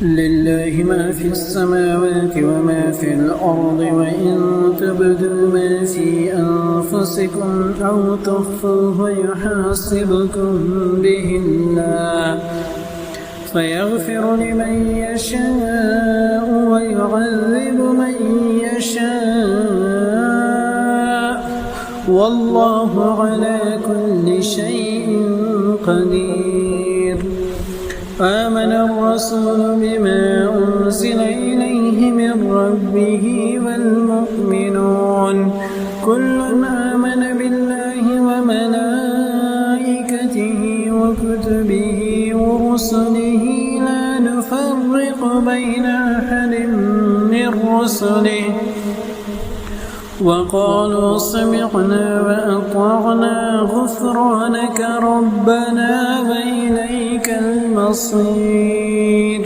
لله ما في السماوات وما في الأرض وإن تبدوا ما في أنفسكم أو تخفوه يحاسبكم به الله فيغفر لمن يشاء ويعذب من يشاء والله على كل شيء قدير. آمن الرسول بما أنزل إليه من ربه والمؤمنون كل آمن بالله وملائكته وكتبه ورسله لا نفرق بين أحد من رسله وقالوا سمعنا وأطعنا غفرانك ربنا وإليك المصير.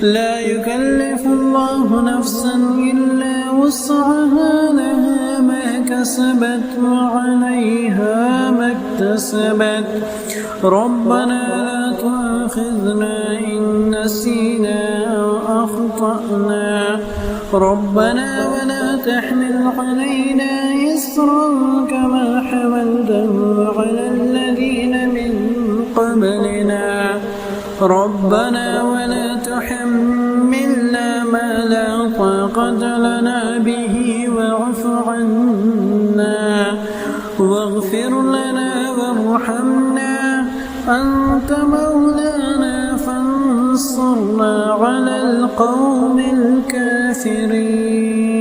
لا يكلف الله نفسا إلا وسعها لها ما كسبت وعليها ما اكتسبت ربنا لا تؤاخذنا إن نسينا أو أخطأنا ربنا ولا تحمل علينا إصرا كما حملته على الذين من قبلنا ربنا ولا تحملنا ما لا طاقة لنا به واعف عنا واغفر لنا وارحمنا أنت مولانا فانصرنا على القوم الكافرين.